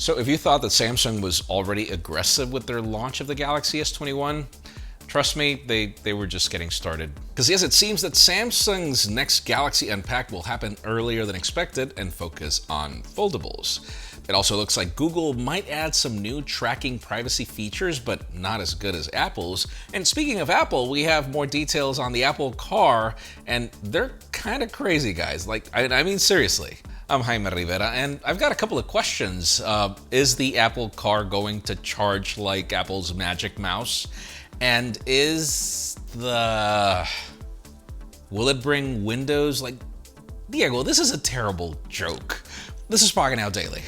So if you thought that Samsung was already aggressive with their launch of the Galaxy S21, trust me, they were just getting started. Because yes, it seems that Samsung's next Galaxy Unpacked will happen earlier than expected and focus on foldables. It also looks like Google might add some new tracking privacy features, but not as good as Apple's. And speaking of Apple, we have more details on the Apple Car, and they're kind of crazy, guys. I mean, seriously. I'm Jaime Rivera, and I've got a couple of questions. Is the Apple Car going to charge like Apple's Magic Mouse? And will it bring Windows? Diego, this is a terrible joke. This is Pocketnow Daily.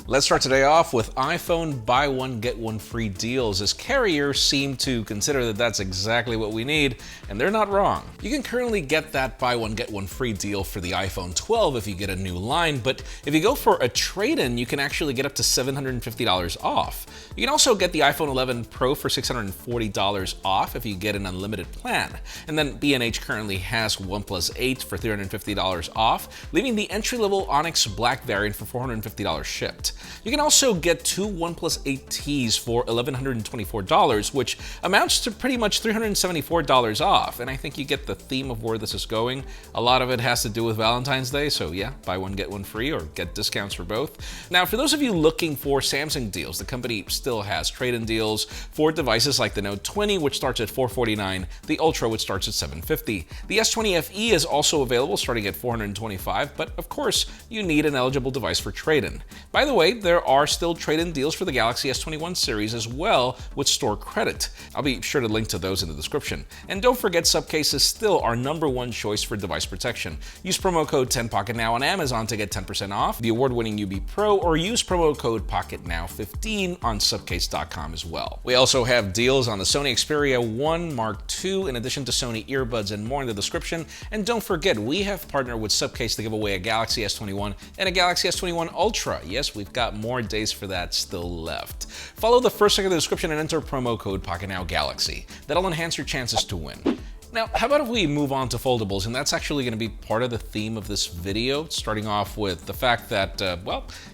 Let's start today off with iPhone buy one, get one free deals, as carriers seem to consider that that's exactly what we need, and they're not wrong. You can currently get that buy one, get one free deal for the iPhone 12 if you get a new line, but if you go for a trade-in, you can actually get up to $750 off. You can also get the iPhone 11 Pro for $640 off if you get an unlimited plan. And then B&H currently has OnePlus 8 for $350 off, leaving the entry-level Onyx Black variant for $450 shipped. You can also get two OnePlus 8Ts for $1,124, which amounts to pretty much $374 off. And I think you get the theme of where this is going. A lot of it has to do with Valentine's Day, so yeah, buy one, get one free, or get discounts for both. Now, for those of you looking for Samsung deals, the company still has trade-in deals for devices like the Note 20, which starts at $449, the Ultra, which starts at $750. The S20 FE is also available, starting at $425, but of course, you need an eligible device for trade-in. By the way, there are still trade-in deals for the Galaxy S21 series as well with store credit. I'll be sure to link to those in the description. And don't forget, SUPCASE is still our #1 choice for device protection. Use promo code 10POCKETNOW on Amazon to get 10% off the award-winning UB Pro, or use promo code POCKETNOW15 on SUPCASE.com as well. We also have deals on the Sony Xperia 1 Mark II, in addition to Sony earbuds and more in the description. And don't forget, we have partnered with SUPCASE to give away a Galaxy S21 and a Galaxy S21 Ultra. Yes, we've got more days for that still left. Follow the first link in the description and enter promo code POCKETNOWGalaxy. That'll enhance your chances to win. Now, how about if we move on to foldables? And that's actually going to be part of the theme of this video, starting off with the fact that,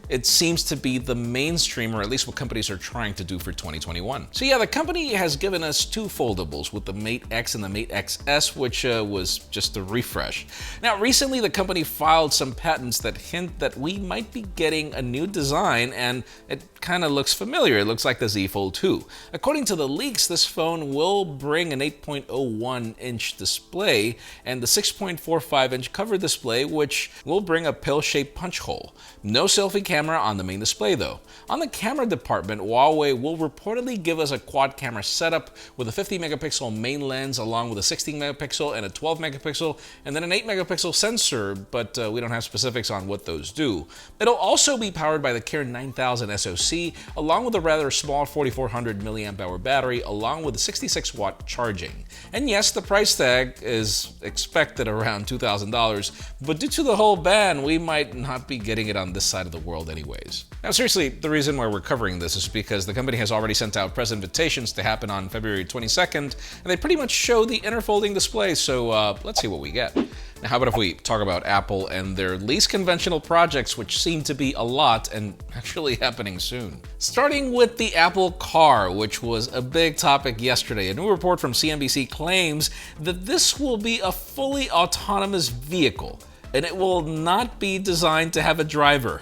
it seems to be the mainstream, or at least what companies are trying to do for 2021. So yeah, the company has given us two foldables with the Mate X and the Mate XS, which was just a refresh. Now, recently the company filed some patents that hint that we might be getting a new design, and it kind of looks familiar. It looks like the Z Fold 2. According to the leaks, this phone will bring an 8.01-inch display and the 6.45-inch cover display, which will bring a pill-shaped punch hole. No selfie camera on the main display though. On the camera department, Huawei will reportedly give us a quad camera setup with a 50-megapixel main lens along with a 16-megapixel and a 12-megapixel and then an 8-megapixel sensor, but we don't have specifics on what those do. It'll also be powered by the Kirin 9000 SoC along with a rather small 4400 mAh battery along with a 66-watt charging. And yes, the price tag is expected around $2,000, but due to the whole ban, we might not be getting it on this side of the world anyways. Now seriously, the reason why we're covering this is because the company has already sent out press invitations to happen on February 22nd, and they pretty much show the inner folding display, so let's see what we get. Now, how about if we talk about Apple and their least conventional projects, which seem to be a lot and actually happening soon. Starting with the Apple Car, which was a big topic yesterday. A new report from CNBC claims that this will be a fully autonomous vehicle, and it will not be designed to have a driver.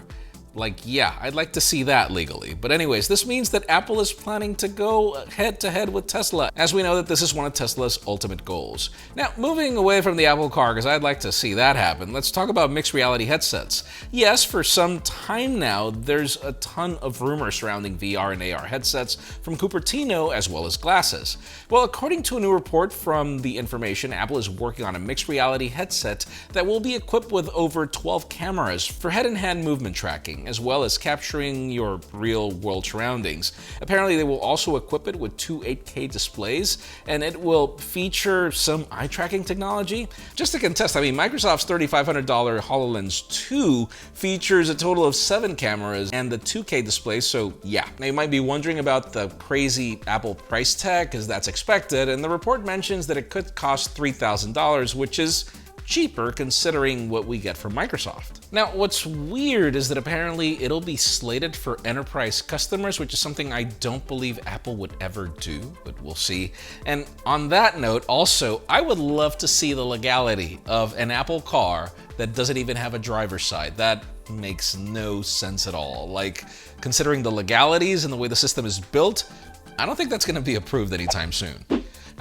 Yeah, I'd like to see that legally. But anyways, this means that Apple is planning to go head-to-head with Tesla, as we know that this is one of Tesla's ultimate goals. Now, moving away from the Apple Car, because I'd like to see that happen, let's talk about mixed reality headsets. Yes, for some time now, there's a ton of rumors surrounding VR and AR headsets from Cupertino as well as glasses. Well, according to a new report from The Information, Apple is working on a mixed reality headset that will be equipped with over 12 cameras for head-and-hand movement tracking, as well as capturing your real-world surroundings. Apparently, they will also equip it with two 8K displays, and it will feature some eye-tracking technology. Just to contest, Microsoft's $3,500 HoloLens 2 features a total of 7 cameras and the 2K display, so yeah. Now, you might be wondering about the crazy Apple price tag, because that's expected, and the report mentions that it could cost $3,000, which is cheaper considering what we get from Microsoft. Now, what's weird is that apparently it'll be slated for enterprise customers, which is something I don't believe Apple would ever do, but we'll see. And on that note, also, I would love to see the legality of an Apple car that doesn't even have a driver's side. That makes no sense at all. Like, considering the legalities and the way the system is built, I don't think that's going to be approved anytime soon.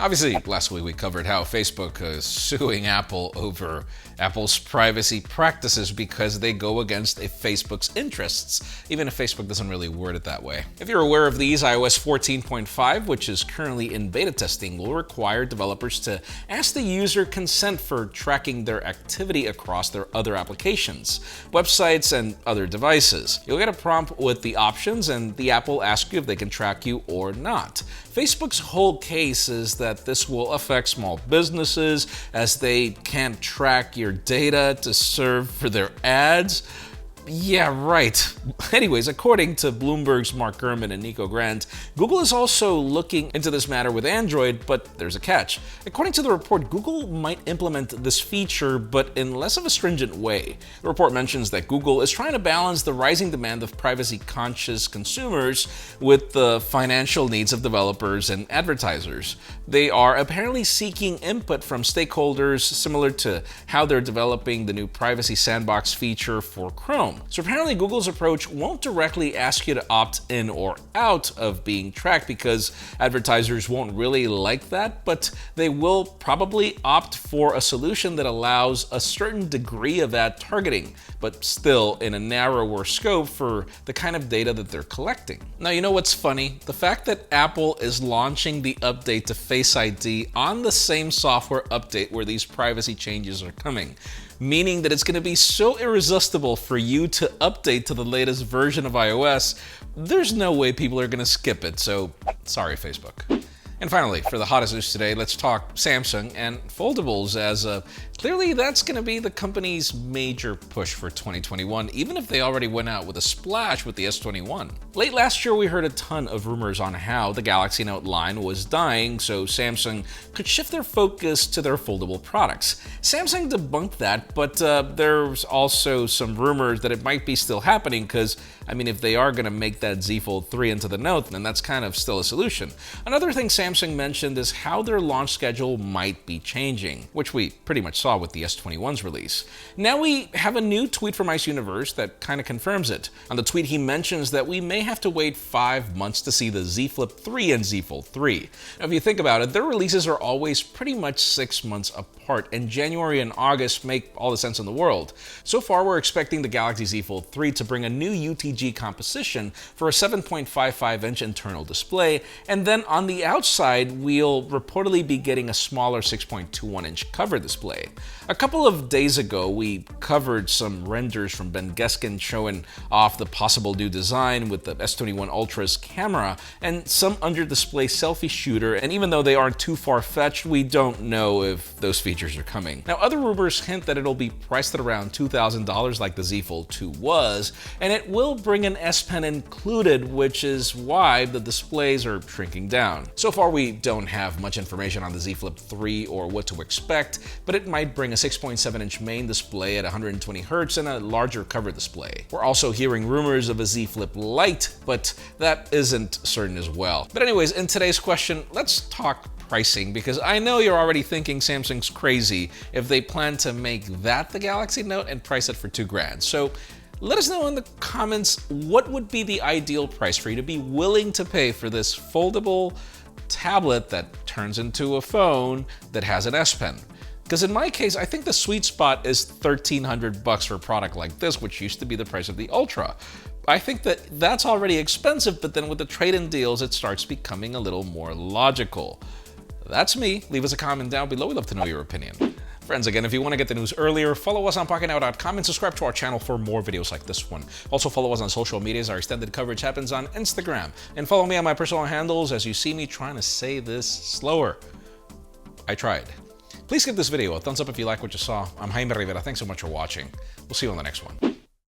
Obviously, last week we covered how Facebook is suing Apple over Apple's privacy practices because they go against Facebook's interests, even if Facebook doesn't really word it that way. If you're aware of these, iOS 14.5, which is currently in beta testing, will require developers to ask the user consent for tracking their activity across their other applications, websites, and other devices. You'll get a prompt with the options, and the app will ask you if they can track you or not. Facebook's whole case is that this will affect small businesses as they can't track your data to serve for their ads. Yeah, right. Anyways, according to Bloomberg's Mark Gurman and Nico Grant, Google is also looking into this matter with Android, but there's a catch. According to the report, Google might implement this feature, but in less of a stringent way. The report mentions that Google is trying to balance the rising demand of privacy-conscious consumers with the financial needs of developers and advertisers. They are apparently seeking input from stakeholders similar to how they're developing the new Privacy Sandbox feature for Chrome. So apparently Google's approach won't directly ask you to opt in or out of being tracked because advertisers won't really like that, but they will probably opt for a solution that allows a certain degree of ad targeting, but still in a narrower scope for the kind of data that they're collecting. Now, you know what's funny? The fact that Apple is launching the update to Face ID on the same software update where these privacy changes are coming, meaning that it's going to be so irresistible for you to update to the latest version of iOS, there's no way people are going to skip it, so sorry, Facebook. And finally, for the hottest news today, let's talk Samsung and foldables, as clearly that's going to be the company's major push for 2021, even if they already went out with a splash with the S21. Late last year, we heard a ton of rumors on how the Galaxy Note line was dying, so Samsung could shift their focus to their foldable products. Samsung debunked that, but there's also some rumors that it might be still happening because, I mean, if they are going to make that Z Fold 3 into the Note, then that's kind of still a solution. Another thing Samsung mentioned is how their launch schedule might be changing, which we pretty much saw with the S21's release. Now we have a new tweet from Ice Universe that kind of confirms it. On the tweet, he mentions that we may have to wait 5 months to see the Z Flip 3 and Z Fold 3. Now, if you think about it, their releases are always pretty much 6 months apart, and January and August make all the sense in the world. So far, we're expecting the Galaxy Z Fold 3 to bring a new UTG composition for a 7.55-inch internal display, and then on the outside, we'll reportedly be getting a smaller 6.21-inch cover display. A couple of days ago, we covered some renders from Ben Geskin showing off the possible new design with the S21 Ultra's camera and some under-display selfie shooter, and even though they aren't too far-fetched, we don't know if those features are coming. Now, other rumors hint that it'll be priced at around $2,000 like the Z Fold 2 was, and it will bring an S Pen included, which is why the displays are shrinking down. So far, we don't have much information on the Z Flip 3 or what to expect, but it might bring a 6.7-inch main display at 120 Hz and a larger cover display. We're also hearing rumors of a Z Flip Lite, but that isn't certain as well. But anyways, in today's question, let's talk pricing, because I know you're already thinking Samsung's crazy if they plan to make that the Galaxy Note and price it for $2,000. So let us know in the comments what would be the ideal price for you to be willing to pay for this foldable tablet that turns into a phone that has an S Pen. Because in my case, I think the sweet spot is $1,300 for a product like this, which used to be the price of the Ultra. I think that that's already expensive, but then with the trade-in deals, it starts becoming a little more logical. That's me. Leave us a comment down below. We'd love to know your opinion. Friends, again, if you want to get the news earlier, follow us on Pocketnow.com and subscribe to our channel for more videos like this one. Also, follow us on social medias. Our extended coverage happens on Instagram. And follow me on my personal handles as you see me trying to say this slower. I tried. Please give this video a thumbs up if you like what you saw. I'm Jaime Rivera. Thanks so much for watching. We'll see you on the next one.